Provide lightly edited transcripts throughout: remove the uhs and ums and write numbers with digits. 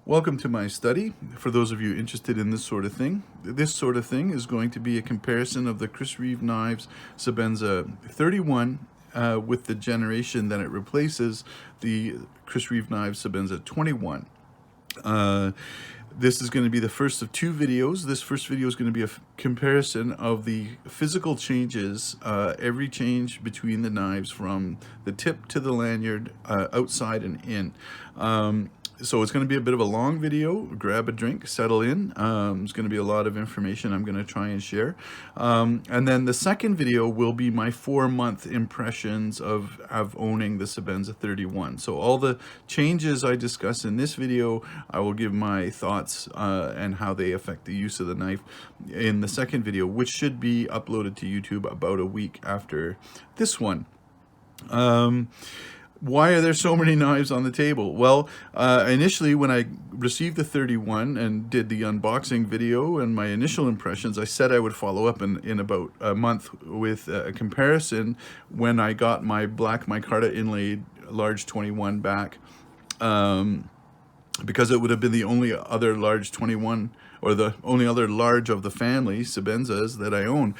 Welcome to my study. For those of you interested in this sort of thing is going to be a comparison of the Chris Reeve Knives Sebenza 31 with the generation that it replaces, the Chris Reeve Knives Sebenza 21. This is going to be the first of two videos. This first video is going to be a comparison of the physical changes, every change between the knives from the tip to the lanyard, outside and in. So it's going to be a bit of a long video. Grab a drink, settle in. It's going to be a lot of information I'm going to try and share. And then the second video will be my 4-month impressions of owning the Sebenza 31. So all the changes I discuss in this video, I will give my thoughts and how they affect the use of the knife in the second video, which should be uploaded to YouTube about a week after this one. Why are there so many knives on the table? Well, initially when I received the 31 and did the unboxing video and my initial impressions, I said I would follow up in about a month with a comparison when I got my black micarta inlaid large 21 back, because it would have been the only other large 21 or the only other large of the family Sebenzas that I own.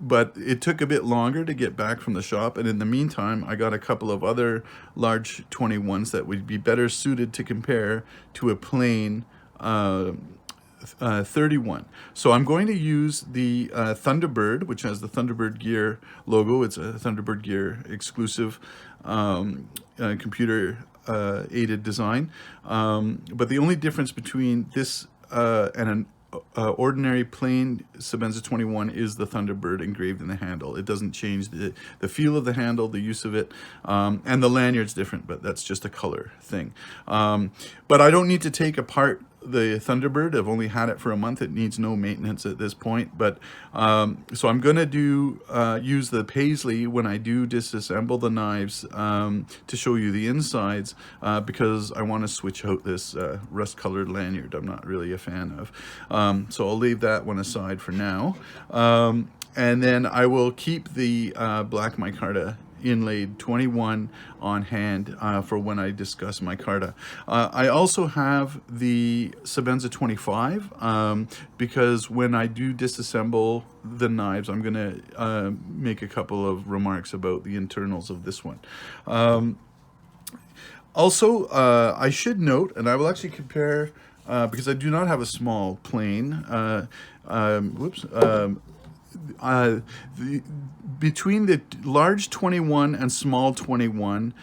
But it took a bit longer to get back from the shop, and in the meantime I got a couple of other large 21s that would be better suited to compare to a plain 31. So I'm going to use the Thunderbird, which has the Thunderbird Gear logo. It's a Thunderbird Gear exclusive computer aided design, but the only difference between this and an ordinary plain Sebenza 21 is the Thunderbird engraved in the handle. It doesn't change the feel of the handle, the use of it, and the lanyard's different, but that's just a color thing. But I don't need to take apart the Thunderbird. I've only had it for a month. It needs no maintenance at this point, but so I'm gonna use the paisley when I do disassemble the knives to show you the insides, because I want to switch out this rust colored lanyard I'm not really a fan of. So I'll leave that one aside for now, and then I will keep the black micarta inlaid 21 on hand for when I discuss micarta. I also have the Sebenza 25 because when I do disassemble the knives, I'm gonna make a couple of remarks about the internals of this one. Also, I should note, and I will actually compare, because I do not have a small plane, between the large 21 and small 21,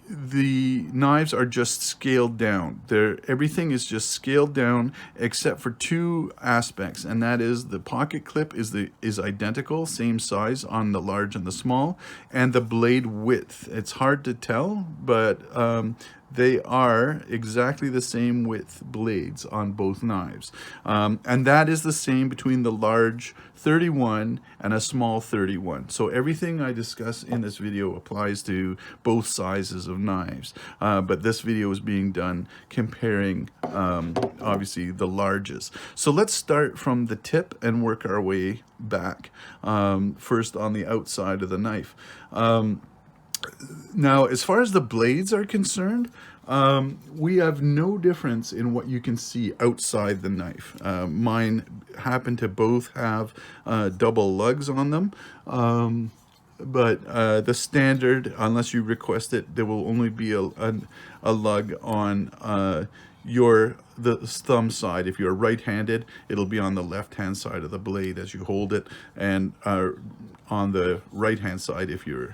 the knives are just scaled down. Everything is just scaled down except for two aspects, and that is the pocket clip is identical, same size on the large and the small, and the blade width. It's hard to tell, but they are exactly the same width blades on both knives. And that is the same between the large 31 and a small 31. So everything I discuss in this video applies to both sizes of knives. But this video is being done comparing, obviously, the larges. So let's start from the tip and work our way back, first on the outside of the knife. Now, as far as the blades are concerned, we have no difference in what you can see outside the knife. Mine happen to both have double lugs on them, but the standard, unless you request it, there will only be a lug on the thumb side. If you're right-handed, it'll be on the left-hand side of the blade as you hold it, and on the right-hand side if you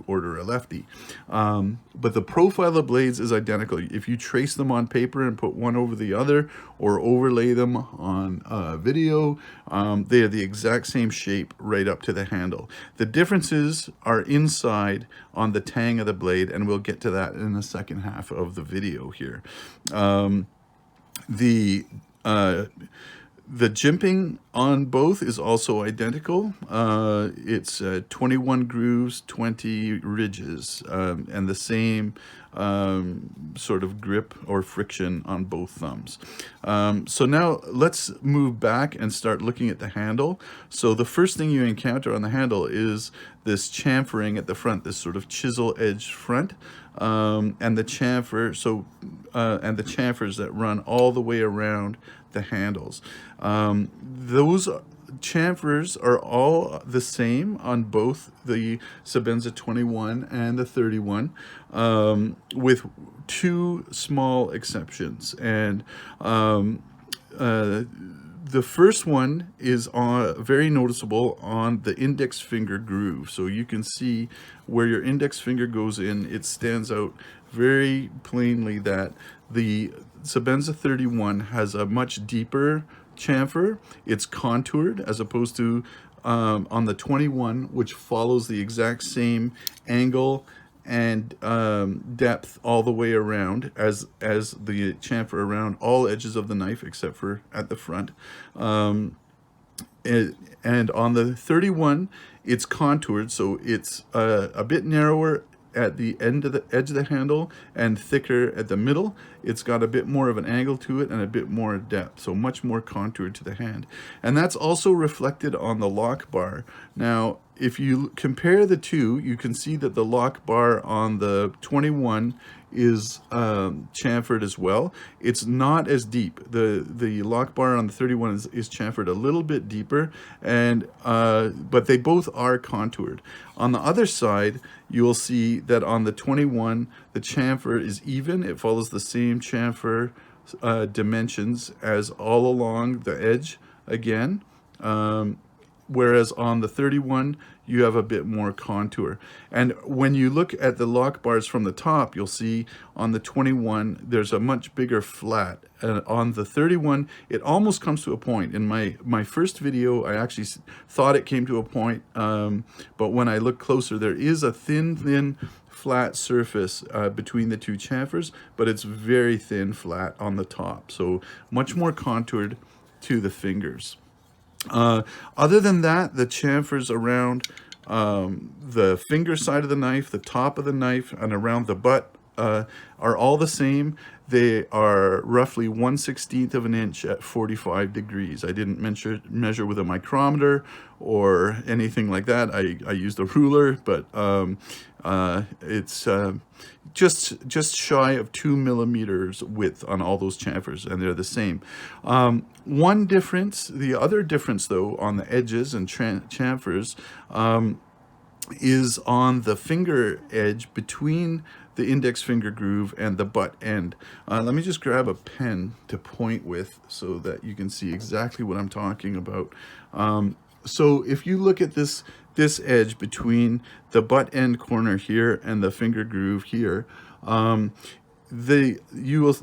order a lefty. But the profile of blades is identical. If you trace them on paper and put one over the other or overlay them on video, they are the exact same shape right up to the handle. The differences are inside on the tang of the blade, and we'll get to that in the second half of the video here. The jimping on both is also identical. It's 21 grooves, 20 ridges, and the same sort of grip or friction on both thumbs. So now let's move back and start looking at the handle. So the first thing you encounter on the handle is this chamfering at the front, this sort of chisel edge front, and the chamfer. And the chamfers that run all the way around the handles. Those chamfers are all the same on both the Sebenza 21 and the 31, with two small exceptions. And the first one is very noticeable on the index finger groove. So you can see where your index finger goes in, it stands out very plainly that the Sebenza 31 has a much deeper chamfer. It's contoured as opposed to on the 21, which follows the exact same angle and depth all the way around as the chamfer around all edges of the knife except for at the front. And on the 31, it's contoured, so it's a bit narrower at the edge of the handle and thicker at the middle. It's got a bit more of an angle to it and a bit more depth, so much more contoured to the hand. And that's also reflected on the lock bar. Now, if you compare the two, you can see that the lock bar on the 21 is chamfered as well. It's not as deep. The lock bar on the 31 is chamfered a little bit deeper, and but they both are contoured. On the other side, you will see that on the 21, the chamfer is even. It follows the same chamfer dimensions as all along the edge again. Whereas on the 31, you have a bit more contour. And when you look at the lock bars from the top, you'll see on the 21, there's a much bigger flat. On the 31, it almost comes to a point. In my first video, I actually thought it came to a point, but when I look closer, there is a thin flat surface between the two chamfers, but it's very thin flat on the top. So much more contoured to the fingers. Other than that, the chamfers around the finger side of the knife, the top of the knife, and around the butt are all the same. They are roughly 1/16 of an inch at 45 degrees. I didn't measure with a micrometer or anything like that. I used a ruler, but it's just shy of 2 millimeters width on all those chamfers, and they're the same. One difference, the other difference though, on the edges and chamfers is on the finger edge between the index finger groove and the butt end. Let me just grab a pen to point with so that you can see exactly what I'm talking about. So if you look at this edge between the butt end corner here and the finger groove here, you will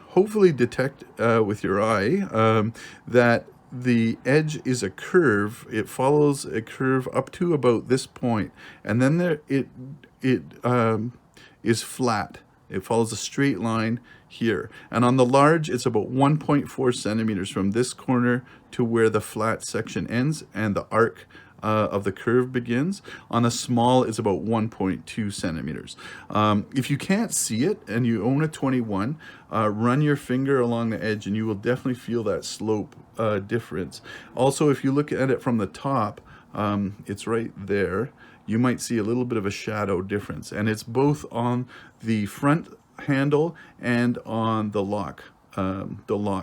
hopefully detect with your eye that the edge is a curve. It follows a curve up to about this point, and then it is flat. It follows a straight line here. And on the large, it's about 1.4 centimeters from this corner to where the flat section ends and the arc of the curve begins. On the small, it's about 1.2 centimeters. If you can't see it and you own a 21, run your finger along the edge and you will definitely feel that slope difference. Also, if you look at it from the top, it's right there. You might see a little bit of a shadow difference, and it's both on the front handle and on the lock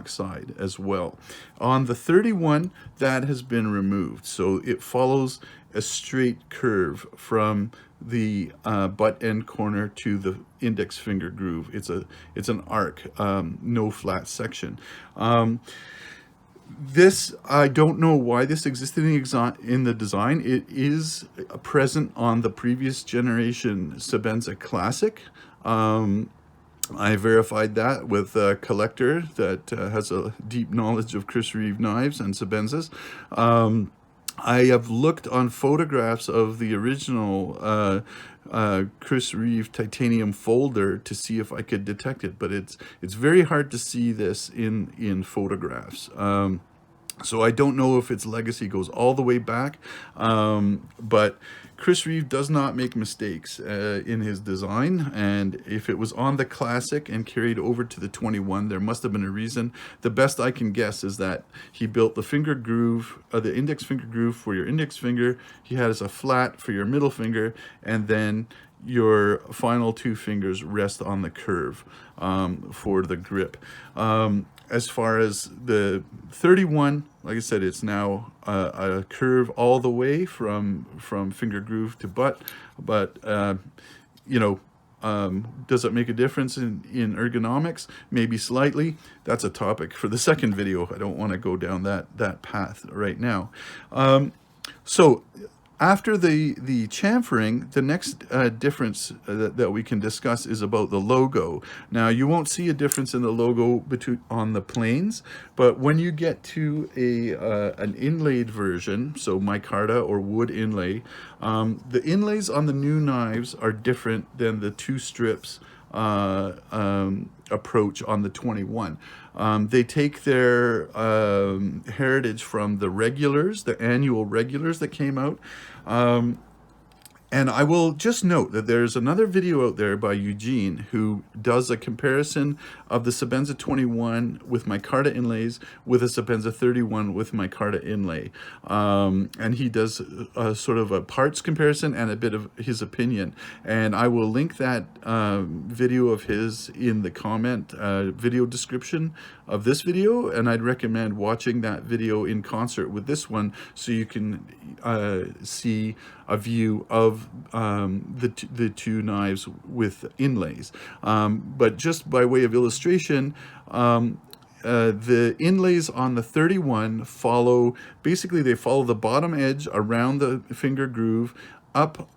side as well. On the 31, that has been removed, so it follows a straight curve from the butt end corner to the index finger groove. It's an arc, no flat section. This, I don't know why this existed in the design. It is present on the previous generation Sebenza Classic. I verified that with a collector that has a deep knowledge of Chris Reeve Knives and Sebenzas. I have looked on photographs of the original Chris Reeve titanium folder to see if I could detect it, but it's very hard to see this in photographs. So I don't know if its legacy goes all the way back, but Chris Reeve does not make mistakes in his design. And if it was on the Classic and carried over to the 21, there must have been a reason. The best I can guess is that he built the finger groove, the index finger groove for your index finger. He has a flat for your middle finger, and then your final two fingers rest on the curve for the grip. As far as the 31, like I said, it's now a curve all the way from finger groove to butt. But you know, does it make a difference in ergonomics? Maybe slightly. That's a topic for the second video. I don't want to go down that path right now. So after the chamfering, the next difference that we can discuss is about the logo. Now, you won't see a difference in the logo on the planes, but when you get to an inlaid version, so micarta or wood inlay, the inlays on the new knives are different than the two strips approach on the 21. They take their heritage from the regulars, the annual regulars that came out. And I will just note that there's another video out there by Eugene who does a comparison of the Sebenza 21 with micarta inlays with a Sebenza 31 with micarta inlay. And he does a sort of a parts comparison and a bit of his opinion. And I will link that video of his in the comment video description of this video. And I'd recommend watching that video in concert with this one so you can see a view of the two knives with inlays. But just by way of illustration, the inlays on the 31 follow, basically they follow the bottom edge around the finger groove up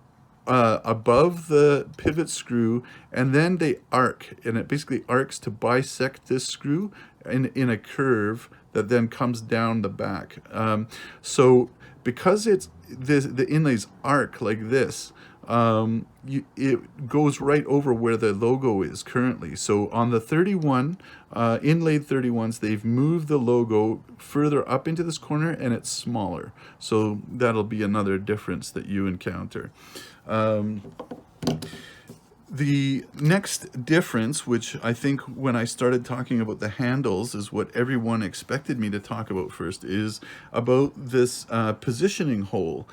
above the pivot screw, and then they arc, and it basically arcs to bisect this screw in a curve that then comes down the back. So because it's the inlays arc like this, it goes right over where the logo is currently. So on the 31, inlaid 31s, they've moved the logo further up into this corner and it's smaller. So that'll be another difference that you encounter. The next difference, which I think when I started talking about the handles is what everyone expected me to talk about first, is about this positioning hole,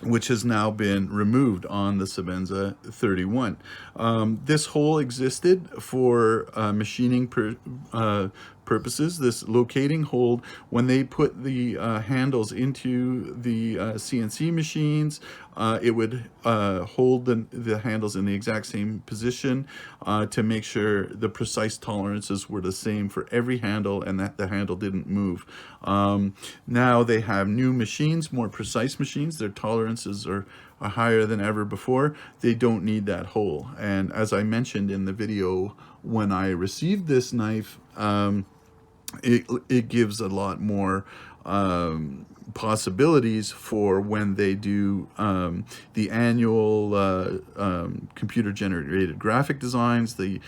which has now been removed on the Sebenza 31. This hole existed for machining purposes. This locating hold, when they put the handles into the CNC machines, it would hold the handles in the exact same position to make sure the precise tolerances were the same for every handle and that the handle didn't move. Now they have new machines, more precise machines. Their tolerances are higher than ever before. They don't need that hole. And as I mentioned in the video, when I received this knife, it gives a lot more possibilities for when they do the annual computer generated graphic designs, the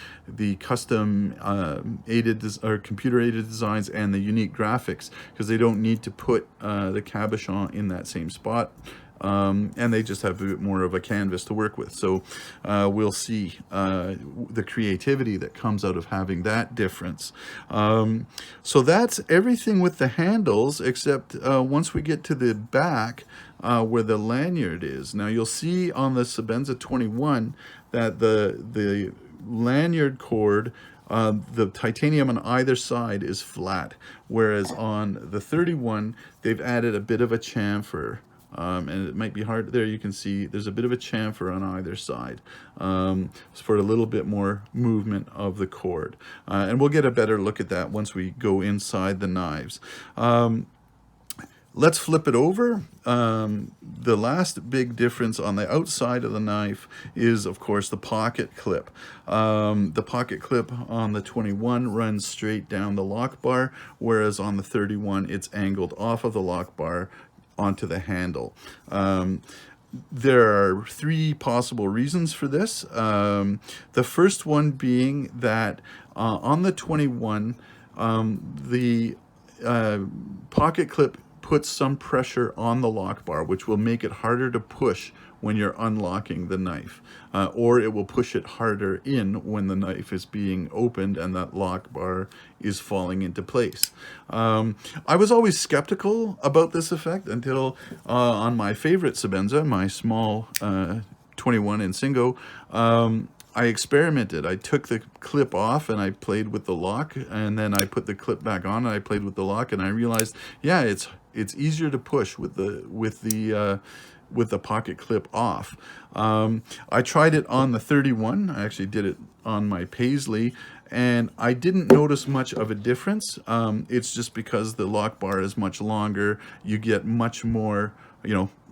custom aided or computer aided designs, and the unique graphics, because they don't need to put the cabochon in that same spot. And they just have a bit more of a canvas to work with. So we'll see the creativity that comes out of having that difference. So that's everything with the handles, except once we get to the back where the lanyard is. Now you'll see on the Sebenza 21 that the lanyard cord, the titanium on either side is flat, whereas on the 31 they've added a bit of a chamfer. And it might be hard, there you can see there's a bit of a chamfer on either side for a little bit more movement of the cord. And we'll get a better look at that once we go inside the knives. Let's flip it over. The last big difference on the outside of the knife is, of course, the pocket clip. The pocket clip on the 21 runs straight down the lock bar, whereas on the 31 it's angled off of the lock bar onto the handle. There are three possible reasons for this. The first one being that on the 21, the pocket clip puts some pressure on the lock bar, which will make it harder to push when you're unlocking the knife, or it will push it harder in when the knife is being opened and that lock bar is falling into place. I was always skeptical about this effect until on my favorite Sebenza, my small 21 in Singo, I experimented. I took the clip off and I played with the lock, and then I put the clip back on and I played with the lock, and I realized, yeah, it's easier to push with the pocket clip off. I tried it on the 31. I actually did it on my Paisley, and I didn't notice much of a difference. It's just because the lock bar is much longer. You get much more,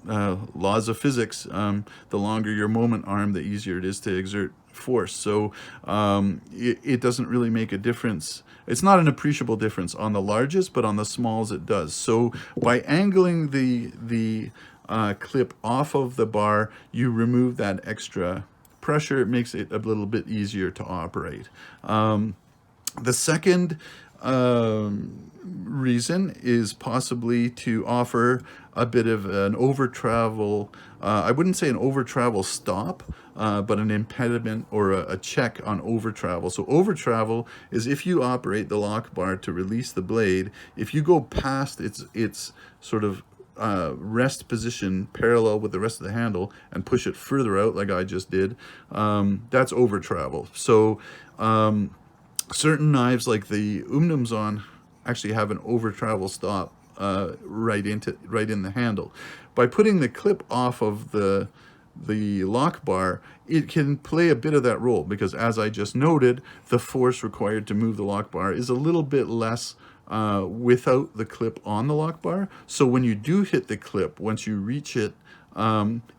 laws of physics. The longer your moment arm, the easier it is to exert force. So it doesn't really make a difference. It's not an appreciable difference on the largest, but on the smalls it does. So by angling the clip off of the bar, you remove that extra pressure. It makes it a little bit easier to operate. The second reason is possibly to offer a bit of an over-travel, I wouldn't say an over-travel stop, but an impediment or a check on over-travel. So over-travel is if you operate the lock bar to release the blade, if you go past its sort of rest position parallel with the rest of the handle and push it further out like I just did, that's over-travel. So certain knives like the Umnumzon actually have an over-travel stop right in the handle. By putting the clip off of the lock bar, it can play a bit of that role, because as I just noted, the force required to move the lock bar is a little bit less without the clip on the lock bar. So when you do hit the clip, once you reach it,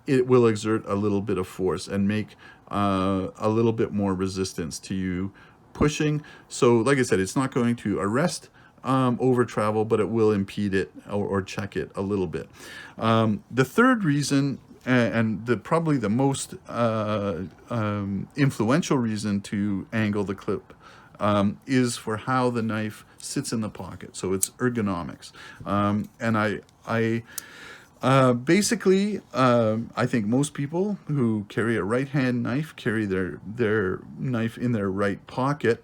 it will exert a little bit of force and make a little bit more resistance to you pushing. So like I said, it's not going to arrest over travel, but it will impede it or check it a little bit. The third reason, and probably the most influential reason to angle the clip, is for how the knife sits in the pocket. So it's ergonomics. And I basically, I think most people who carry a right-hand knife carry their knife in their right pocket.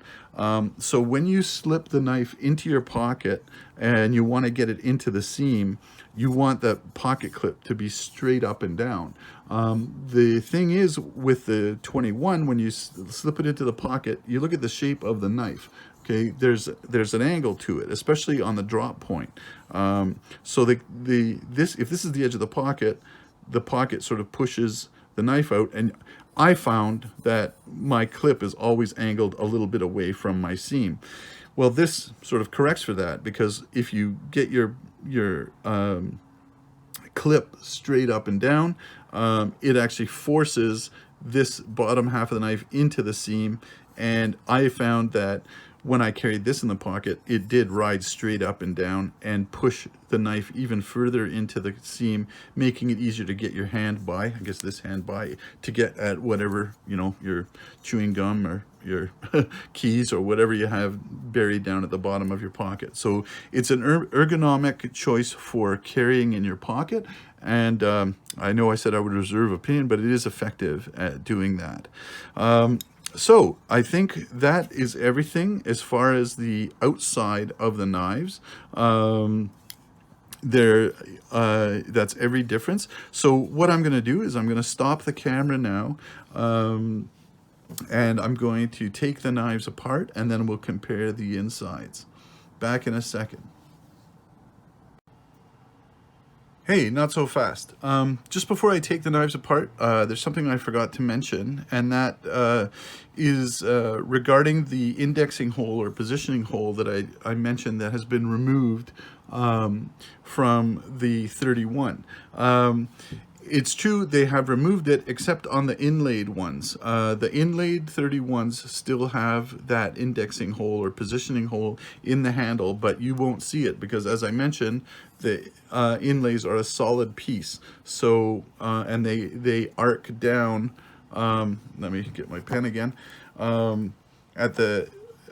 So when you slip the knife into your pocket and you want to get it into the seam, you want the pocket clip to be straight up and down. The thing is, with the 21, when you slip it into the pocket, you look at the shape of the knife. Okay, there's an angle to it, especially on the drop point. So if this is the edge of the pocket sort of pushes the knife out, and I found that my clip is always angled a little bit away from my seam. Well, this sort of corrects for that, because if you get your clip straight up and down, it actually forces this bottom half of the knife into the seam, and I found that when I carried this in the pocket, it did ride straight up and down and push the knife even further into the seam, making it easier to get your hand by, I guess this hand by, to get at whatever, your chewing gum or your keys or whatever you have buried down at the bottom of your pocket. So it's an ergonomic choice for carrying in your pocket. And I know I said I would reserve opinion, but it is effective at doing that. So I think that is everything as far as the outside of the knives. That's every difference. So what I'm going to do is I'm going to stop the camera now, and I'm going to take the knives apart, and then we'll compare the insides. Back in a second. Hey, not so fast. Just before I take the knives apart, there's something I forgot to mention, and that is regarding the indexing hole or positioning hole that I mentioned that has been removed from the 31. It's true they have removed it, except on the inlaid ones. The inlaid 31s still have that indexing hole or positioning hole in the handle, but you won't see it because, as I mentioned, the inlays are a solid piece. So, and they arc down. Let me get my pen again. At the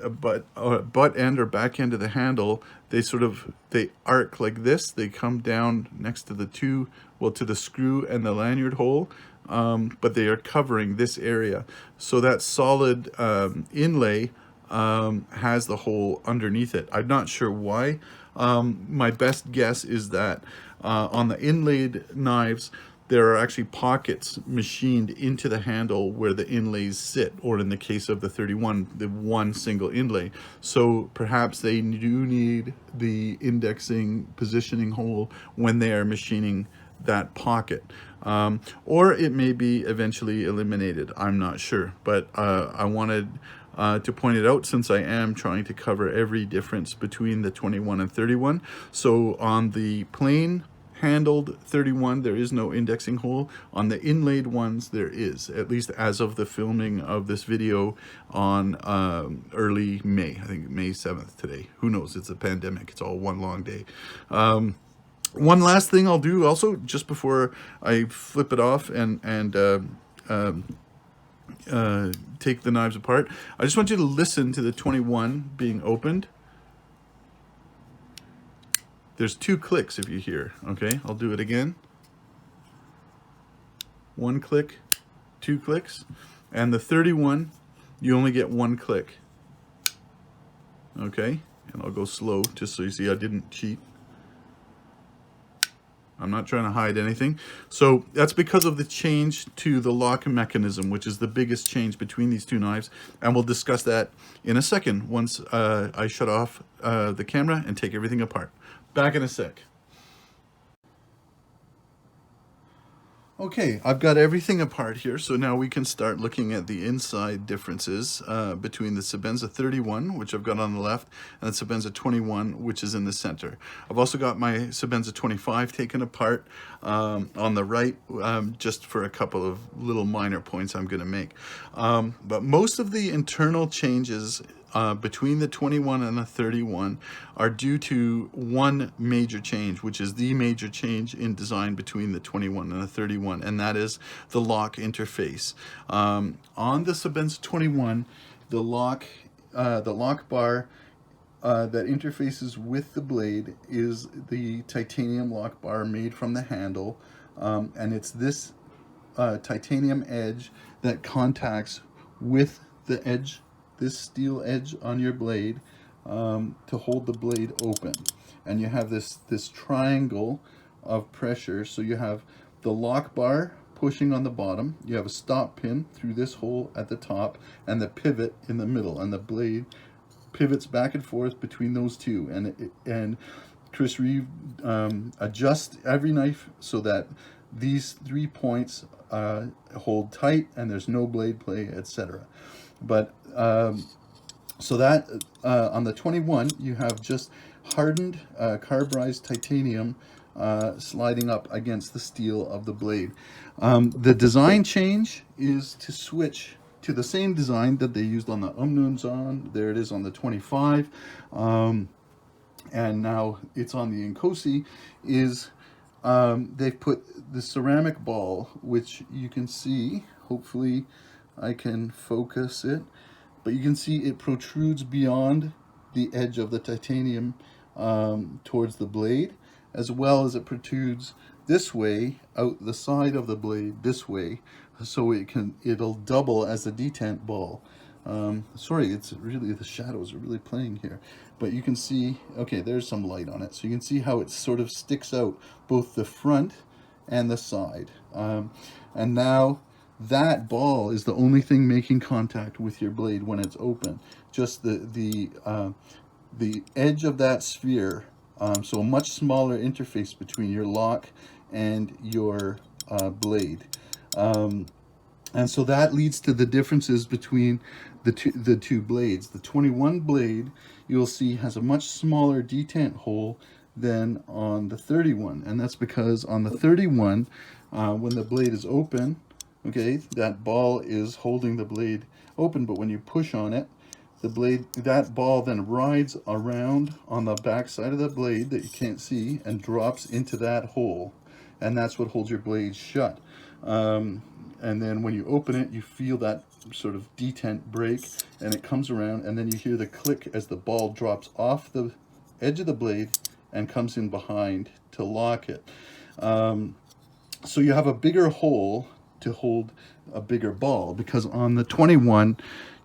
butt end or back end of the handle, they arc like this. They come down next to the to the screw and the lanyard hole, but they are covering this area. So that solid inlay has the hole underneath it. I'm not sure why. My best guess is that on the inlaid knives, there are actually pockets machined into the handle where the inlays sit, or in the case of the 31, the one single inlay. So perhaps they do need the indexing positioning hole when they are machining that pocket. Or it may be eventually eliminated. I'm not sure, but I wanted to point it out since I am trying to cover every difference between the 21 and 31. So on the plain handled 31, there is no indexing hole. On the inlaid ones, there is, at least as of the filming of this video on early May. I think May 7th today. Who knows? It's a pandemic. It's all one long day. One last thing I'll do also, just before I flip it off and take the knives apart, I just want you to listen to the 21 being opened. There's 2 clicks if you hear. Okay, I'll do it again. 1 click, 2 clicks, and the 31, you only get 1 click. Okay, and I'll go slow just so you see I didn't cheat. I'm not trying to hide anything. So that's because of the change to the lock mechanism, which is the biggest change between these 2 knives. And we'll discuss that in a second once I shut off the camera and take everything apart. Back in a sec. Okay, I've got everything apart here, so now we can start looking at the inside differences between the Sebenza 31, which I've got on the left, and the Sebenza 21, which is in the center. I've also got my Sebenza 25 taken apart on the right, just for a couple of little minor points I'm going to make. But most of the internal changes between the 21 and the 31 are due to one major change, which is the major change in design between the 21 and the 31, and that is the lock interface. On the Sebenza 21, the lock bar that interfaces with the blade is the titanium lock bar made from the handle, and it's this titanium edge that contacts with the edge, this steel edge on your blade, to hold the blade open. And you have this triangle of pressure. So you have the lock bar pushing on the bottom, you have a stop pin through this hole at the top, and the pivot in the middle, and the blade pivots back and forth between those two. And Chris Reeve adjusts every knife so that these 3 points hold tight and there's no blade play, etc. But so that on the 21, you have just hardened carburized titanium sliding up against the steel of the blade. The design change is to switch to the same design that they used on the Umnumzon. There it is on the 25, and now it's on the Inkosi. They've put the ceramic ball, which you can see, hopefully I can focus it, but you can see it protrudes beyond the edge of the titanium towards the blade, as well as it protrudes this way out the side of the blade this way, so it'll double as a detent ball. Sorry, it's really, the shadows are really playing here, but you can see, okay, there's some light on it, so you can see how it sort of sticks out both the front and the side. And now that ball is the only thing making contact with your blade when it's open. Just the edge of that sphere, so a much smaller interface between your lock and your blade. And so that leads to the differences between the two blades. The 21 blade, you'll see, has a much smaller detent hole than on the 31, and that's because on the 31, when the blade is open, okay, that ball is holding the blade open, but when you push on it, that ball then rides around on the back side of the blade that you can't see and drops into that hole, and that's what holds your blade shut. and then when you open it, you feel that sort of detent break, and it comes around, and then you hear the click as the ball drops off the edge of the blade and comes in behind to lock it. So you have a bigger hole to hold a bigger ball, because on the 21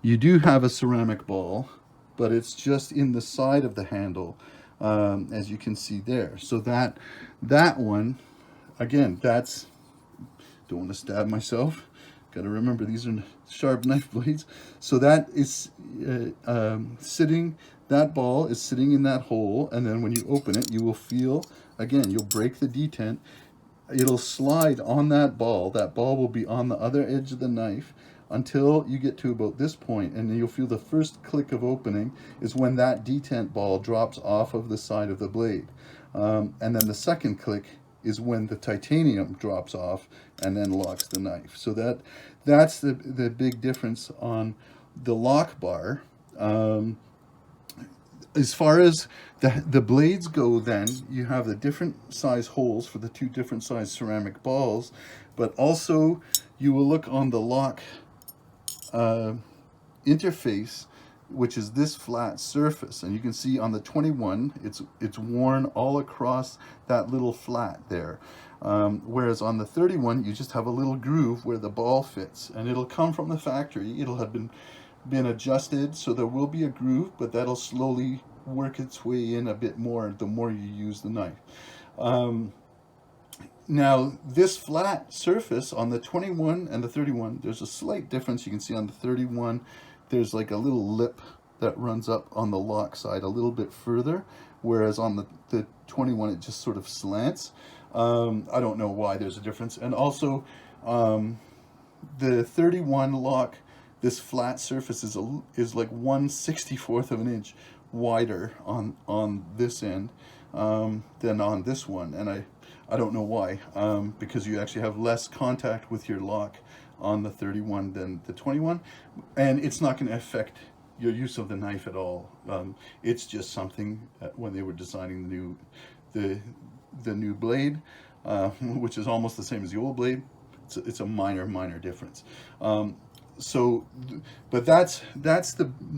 you do have a ceramic ball, but it's just in the side of the handle, as you can see there. So that one, again, that's, don't want to stab myself, got to remember these are sharp knife blades. So that is sitting, that ball is sitting in that hole, and then when you open it, you will feel, again, you'll break the detent, it'll slide on that ball will be on the other edge of the knife until you get to about this point, and then you'll feel the first click of opening is when that detent ball drops off of the side of the blade. And then the second click is when the titanium drops off and then locks the knife. So that's the big difference on the lock bar. As far as the blades go, then you have the different size holes for the two different size ceramic balls, but also you will look on the lock interface, which is this flat surface, and you can see on the 21 it's worn all across that little flat there, whereas on the 31 you just have a little groove where the ball fits, and it'll come from the factory. It'll have been adjusted, so there will be a groove, but that'll slowly work its way in a bit more the more you use the knife. Now this flat surface on the 21 and the 31, there's a slight difference. You can see on the 31 there's like a little lip that runs up on the lock side a little bit further, whereas on the 21 it just sort of slants. I don't know why there's a difference. And also the 31 lock, this flat surface is like 1/64 of an inch wider on this end than on this one, and I don't know why, because you actually have less contact with your lock on the 31 than the 21, and it's not going to affect your use of the knife at all. It's just something when they were designing the new blade, which is almost the same as the old blade. It's a minor difference. But that's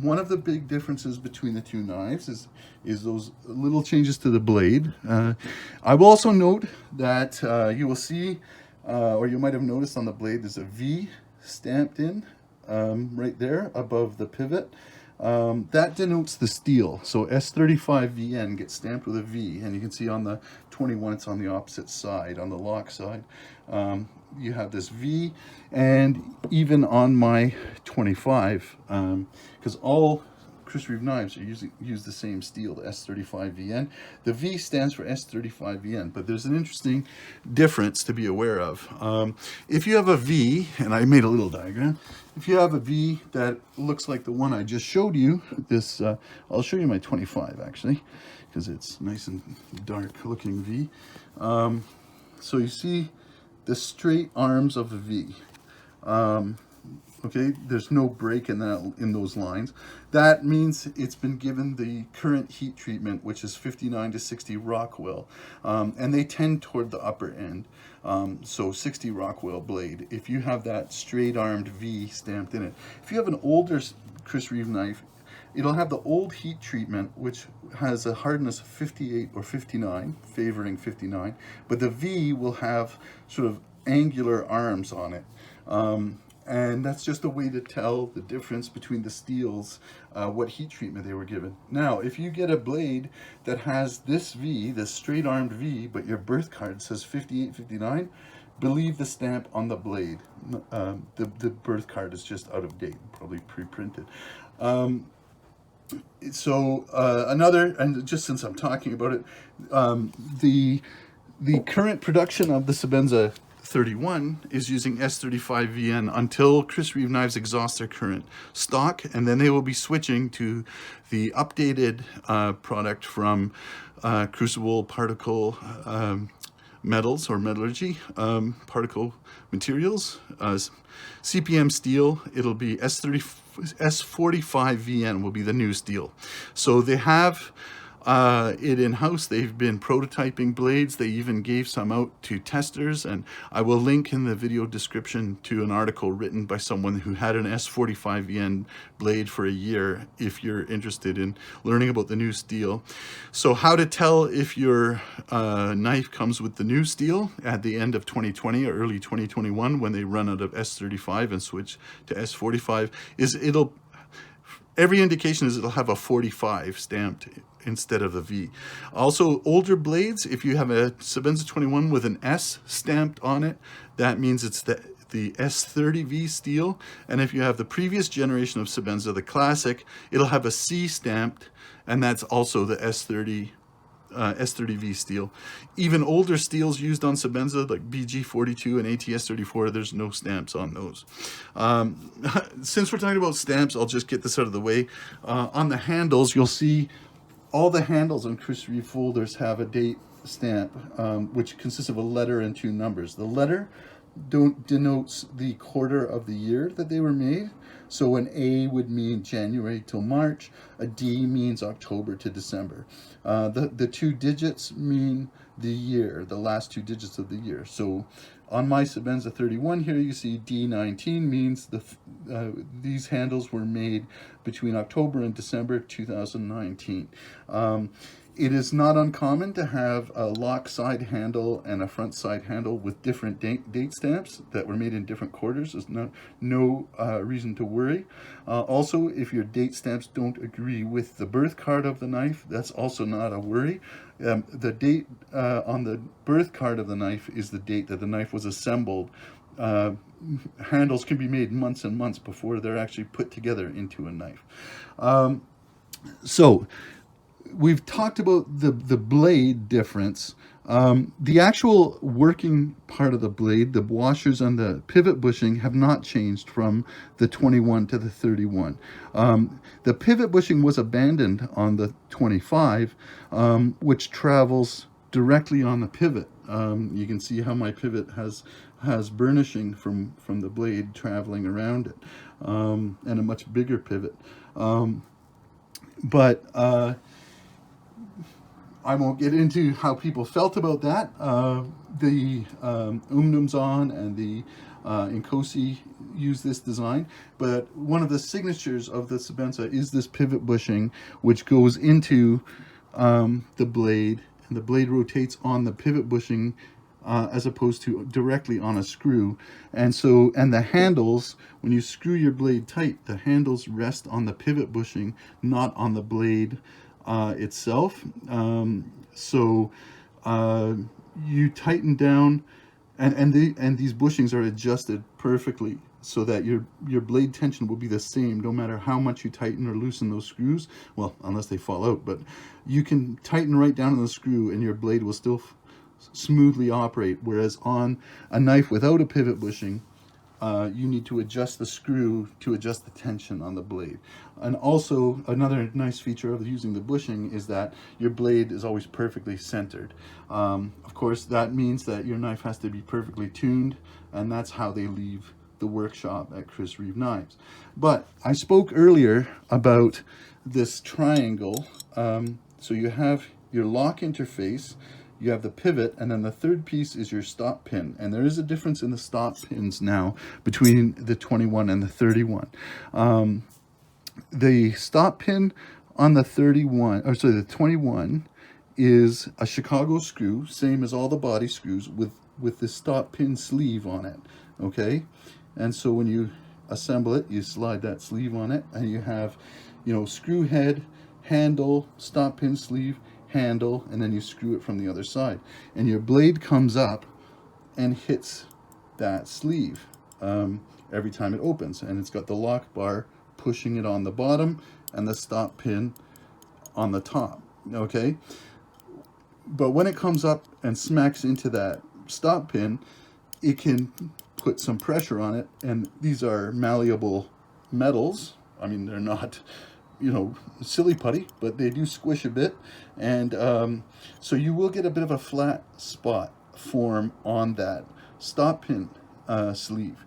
one of the big differences between the two knives is those little changes to the blade. I will also note that you will see, or you might have noticed on the blade, there's a V stamped in right there above the pivot. That denotes the steel. So S35VN gets stamped with a V, and you can see on the 21 it's on the opposite side, on the lock side. You have this V, and even on my 25, because all Chris Reeve knives use the same steel, the S35VN. The V stands for S35VN, but there's an interesting difference to be aware of. If you have a V, and I made a little diagram, if you have a V that looks like the one I just showed you, this, I'll show you my 25 actually, because it's nice and dark looking V. So you see the straight arms of a V. Okay, there's no break in those lines. That means it's been given the current heat treatment, which is 59 to 60 Rockwell, and they tend toward the upper end. So 60 Rockwell blade. If you have that straight armed V stamped in it, if you have an older Chris Reeve knife, it'll have the old heat treatment, which has a hardness of 58 or 59, favoring 59, but the V will have sort of angular arms on it. And that's just a way to tell the difference between the steels, what heat treatment they were given. Now, if you get a blade that has this V, this straight armed V, but your birth card says 58, 59, believe the stamp on the blade. The birth card is just out of date, probably pre-printed. Another, and just since I'm talking about it, the current production of the Sebenza 31 is using S35VN until Chris Reeve Knives exhaust their current stock, and then they will be switching to the updated product from Crucible Particle Metals or Metallurgy Particle Materials, CPM steel. It'll be S45VN will be the new steel. So they have it in-house. They've been prototyping blades. They even gave some out to testers, and I will link in the video description to an article written by someone who had an S45 yen blade for a year, if you're interested in learning about the new steel. So how to tell if your knife comes with the new steel at the end of 2020 or early 2021, when they run out of S35 and switch to S45, is every indication is it'll have a 45 stamped instead of a V. Also, older blades, if you have a Sebenza 21 with an S stamped on it, that means it's the S30V steel. And if you have the previous generation of Sebenza, the classic, it'll have a C stamped, and that's also the S30V steel. Even older steels used on Sebenza, like BG42 and ATS34, there's no stamps on those. Since we're talking about stamps, I'll just get this out of the way. On the handles, you'll see all the handles on Chris Reeve folders have a date stamp, which consists of a letter and 2 numbers. The letter denotes the quarter of the year that they were made. So an A would mean January till March, a D means October to December. The 2 digits mean the year, the last 2 digits of the year. So on my Sebenza 31 here, you see D19 means these handles were made between October and December 2019. It is not uncommon to have a lock side handle and a front side handle with different date stamps that were made in different quarters. There's no reason to worry. Also, if your date stamps don't agree with the birth card of the knife, that's also not a worry. The date on the birth card of the knife is the date that the knife was assembled. Handles can be made months and months before they're actually put together into a knife. So we've talked about the blade difference. The actual working part of the blade, the washers and the pivot bushing, have not changed from the 21 to the 31. The pivot bushing was abandoned on the 25, which travels directly on the pivot. You can see how my pivot has burnishing from the blade traveling around it, and a much bigger pivot. But I won't get into how people felt about that. The Umnumzon and the Inkosi use this design, but one of the signatures of the Sebenza is this pivot bushing, which goes into the blade, and the blade rotates on the pivot bushing as opposed to directly on a screw. And the handles, when you screw your blade tight, the handles rest on the pivot bushing, not on the blade itself. You tighten down, and these bushings are adjusted perfectly so that your blade tension will be the same no matter how much you tighten or loosen those screws. Well, unless they fall out, but you can tighten right down on the screw and your blade will still smoothly operate. Whereas on a knife without a pivot bushing, you need to adjust the screw to adjust the tension on the blade. And also, another nice feature of using the bushing is that your blade is always perfectly centered. Of course, that means that your knife has to be perfectly tuned, and that's how they leave the workshop at Chris Reeve Knives. But I spoke earlier about this triangle. So you have your lock interface, you have the pivot, and then the third piece is your stop pin. And there is a difference in the stop pins now between the 21 and the 31. The stop pin on the 21 is a Chicago screw, same as all the body screws, with the stop pin sleeve on it, okay? And so when you assemble it, you slide that sleeve on it, and you have, screw head, handle, stop pin sleeve, handle, and then you screw it from the other side. And your blade comes up and hits that sleeve every time it opens. And it's got the lock bar pushing it on the bottom and the stop pin on the top, okay? But when it comes up and smacks into that stop pin, it can put some pressure on it. And these are malleable metals. I mean, they're not, silly putty, but they do squish a bit. And so you will get a bit of a flat spot form on that stop pin sleeve.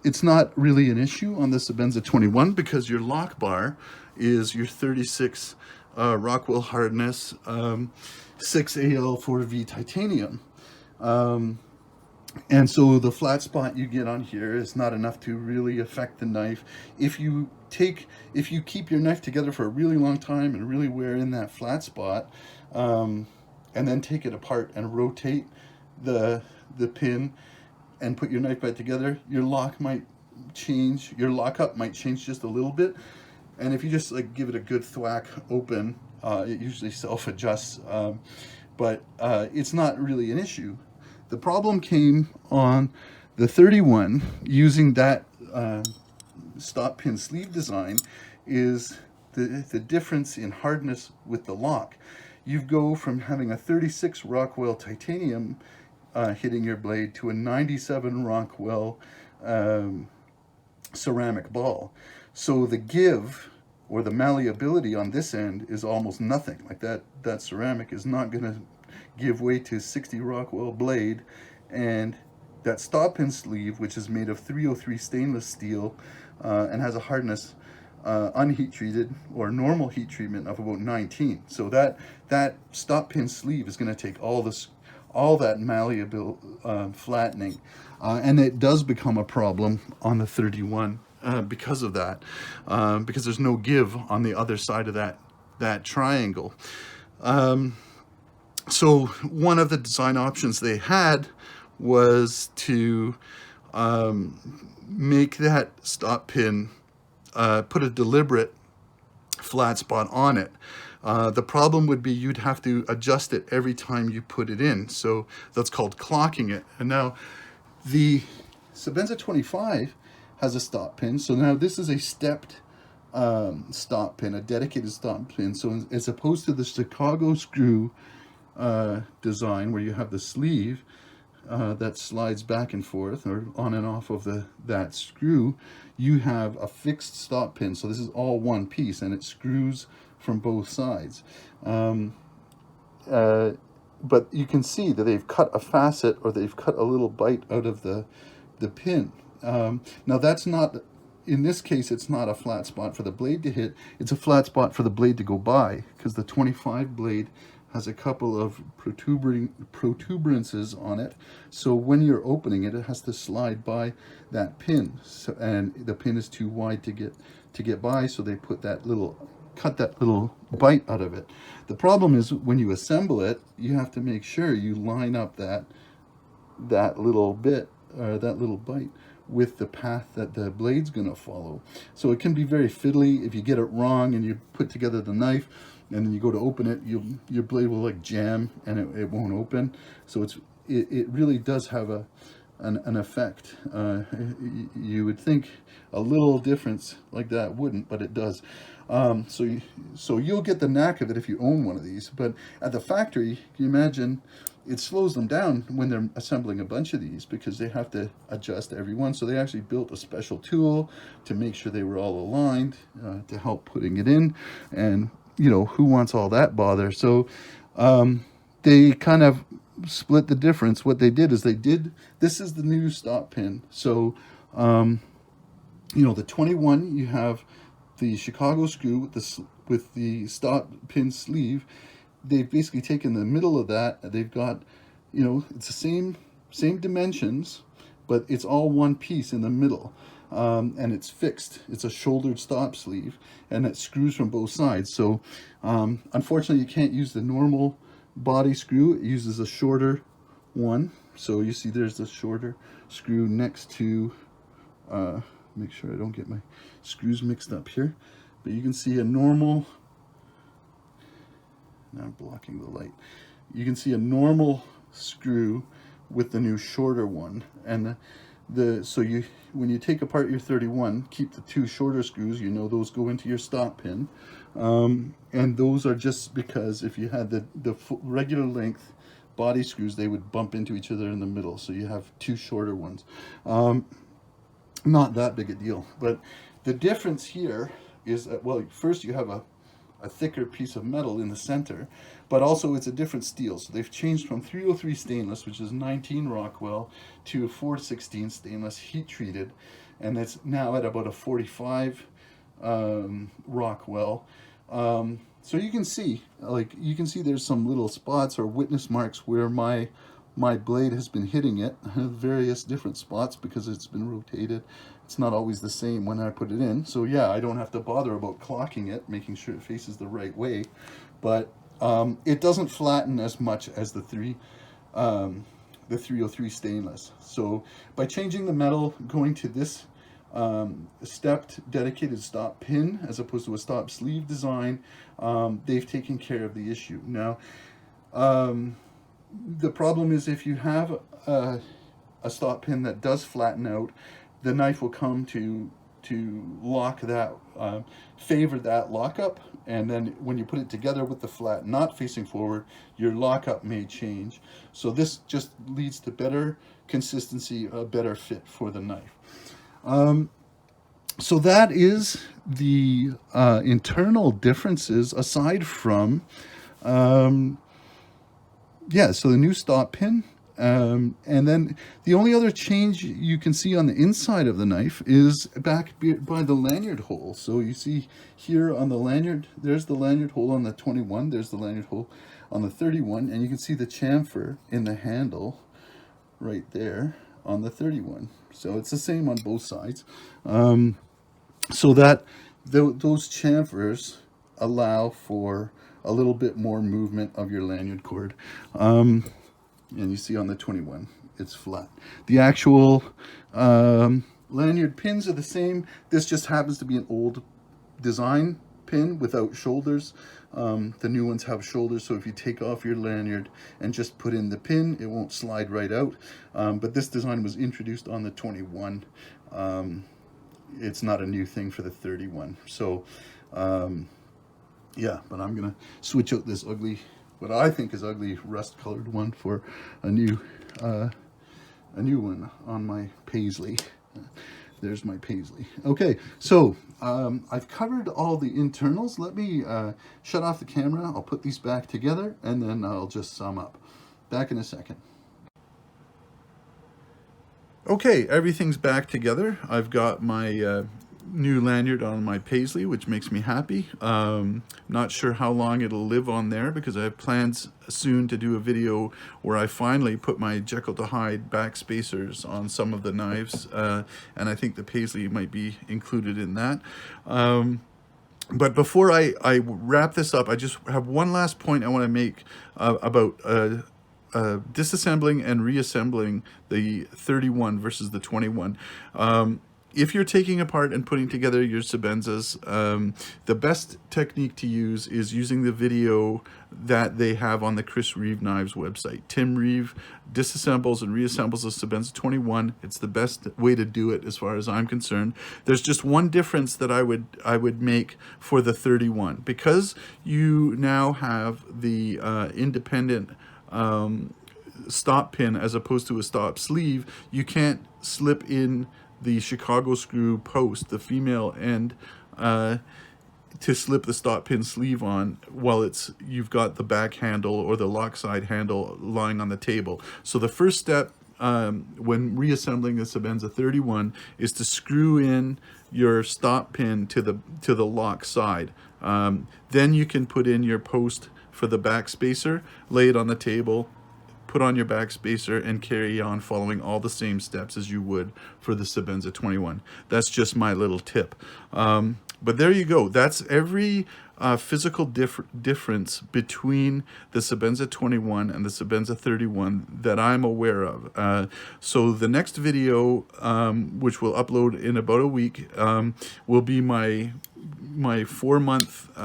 It's not really an issue on the Sebenza 21 because your lock bar is your 36 Rockwell hardness, 6AL4V titanium. And so the flat spot you get on here is not enough to really affect the knife. If you keep your knife together for a really long time and really wear in that flat spot, and then take it apart and rotate the pin and put your knife back together, your lock might change, your lockup might change just a little bit. And if you just like give it a good thwack open, it usually self-adjusts, but it's not really an issue. The problem came on the 31 using that stop pin sleeve design is the difference in hardness with the lock. You go from having a 36 Rockwell titanium hitting your blade to a 97 Rockwell ceramic ball. So the give or the malleability on this end is almost nothing. Like that ceramic is not going to give way to 60 Rockwell blade, and that stop pin sleeve, which is made of 303 stainless steel and has a hardness unheat treated or normal heat treatment of about 19. So that stop pin sleeve is going to take all that malleable flattening, and it does become a problem on the 31 because of that, because there's no give on the other side of that triangle. So one of the design options they had was to make that stop pin, put a deliberate flat spot on it. The problem would be you'd have to adjust it every time you put it in. So that's called clocking it. And now the Sebenza 25 has a stop pin. So now this is a stepped stop pin, a dedicated stop pin. So as opposed to the Chicago screw design where you have the sleeve that slides back and forth or on and off of that screw, you have a fixed stop pin. So this is all one piece and it screws from both sides. But you can see that they've cut a facet or they've cut a little bite out of the pin. Now that's not, in this case, it's not a flat spot for the blade to hit. It's a flat spot for the blade to go by, because the 25 blade has a couple of protuberances on it. So when you're opening it, it has to slide by that pin. So, and the pin is too wide to get by, so they put cut that little bite out of it. The problem is when you assemble it, you have to make sure you line up that little bit, or that little bite, with the path that the blade's gonna follow. So it can be very fiddly. If you get it wrong and you put together the knife and then you go to open it, your blade will like jam and it won't open. So it really does have an effect. You would think a little difference like that wouldn't, but it does. So you'll get the knack of it if you own one of these. But at the factory, can you imagine, it slows them down when they're assembling a bunch of these because they have to adjust every one. So they actually built a special tool to make sure they were all aligned to help putting it in. And you know, who wants all that bother? So they kind of split the difference. What they did is this is the new stop pin. So you know, the 21, you have the Chicago screw with the stop pin sleeve. They've basically taken the middle of that. They've got, you know, it's the same dimensions, but it's all one piece in the middle. And it's fixed. It's a shouldered stop sleeve, and it screws from both sides. So unfortunately, you can't use the normal body screw. It uses a shorter one. So you see there's the shorter screw next to, make sure I don't get my screws mixed up here, but you can see a normal, now I'm blocking the light. You can see a normal screw with the new shorter one. And so when you take apart your 31, keep the two shorter screws, you know those go into your stop pin. And those are just because if you had the regular length body screws, they would bump into each other in the middle. So you have two shorter ones. Not that big a deal. But the difference here is that, well, first you have a thicker piece of metal in the center, but also it's a different steel. So they've changed from 303 stainless, which is 19 Rockwell, to 416 stainless heat treated, and it's now at about a 45 Rockwell. so you can see, like, there's some little spots or witness marks where my blade has been hitting it, various different spots, because it's been rotated. It's not always the same when I put it in. So yeah, I don't have to bother about clocking it, making sure it faces the right way. But it doesn't flatten as much as the 303 stainless. So by changing the metal, going to this stepped dedicated stop pin as opposed to a stop sleeve design, they've taken care of the issue. Now, the problem is if you have a stop pin that does flatten out, the knife will come to lock that, favor that lockup, and then when you put it together with the flat not facing forward, your lockup may change. So this just leads to better consistency, a better fit for the knife. So that is the internal differences, aside from yeah, so the new stop pin, and then the only other change you can see on the inside of the knife is back by the lanyard hole. So you see here on the lanyard, there's the lanyard hole on the 21, there's the lanyard hole on the 31, and you can see the chamfer in the handle right there on the 31. So it's the same on both sides. So that those chamfers allow for a little bit more movement of your lanyard cord. And you see on the 21, it's flat. The actual lanyard pins are the same. This just happens to be an old design pin without shoulders. The new ones have shoulders, so if you take off your lanyard and just put in the pin, it won't slide right out. But this design was introduced on the 21. It's not a new thing for the 31. So yeah, but I'm gonna switch out this ugly, what I think is ugly rust colored one, for a new one on my paisley. There's my paisley. Okay, so I've covered all the internals. Let me shut off the camera. I'll put these back together, and then I'll just sum up. Back in a second. Okay, everything's back together. I've got my new lanyard on my paisley, which makes me happy. Not sure how long it'll live on there, because I have plans soon to do a video where I finally put my Jekyll to Hyde back spacers on some of the knives, and I think the paisley might be included in that. But before I wrap this up, I just have one last point I want to make about disassembling and reassembling the 31 versus the 21. If you're taking apart and putting together your Sebenzas, the best technique to use is using the video that they have on the Chris Reeve Knives website. Tim Reeve disassembles and reassembles a Sebenza 21. It's the best way to do it as far as I'm concerned. There's just one difference that I would make for the 31. Because you now have the independent stop pin as opposed to a stop sleeve, you can't slip in the Chicago screw post, the female end, to slip the stop pin sleeve on while you've got the back handle or the lock side handle lying on the table. So the first step when reassembling the Sebenza 31 is to screw in your stop pin to the lock side. Then you can put in your post for the back spacer, lay it on the table, put on your back spacer, and carry on following all the same steps as you would for the Sebenza 21. That's just my little tip. But there you go. That's every physical difference between the Sebenza 21 and the Sebenza 31 that I'm aware of. So the next video, which we'll upload in about a week, will be my 4-month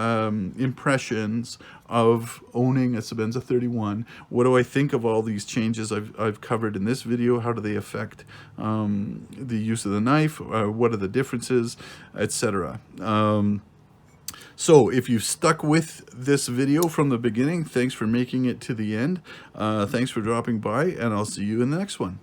impressions of owning a Sebenza 31. What do I think of all these changes I've covered in this video? How do they affect the use of the knife? What are the differences, etc. So if you've stuck with this video from the beginning, thanks for making it to the end. Thanks for dropping by, and I'll see you in the next one.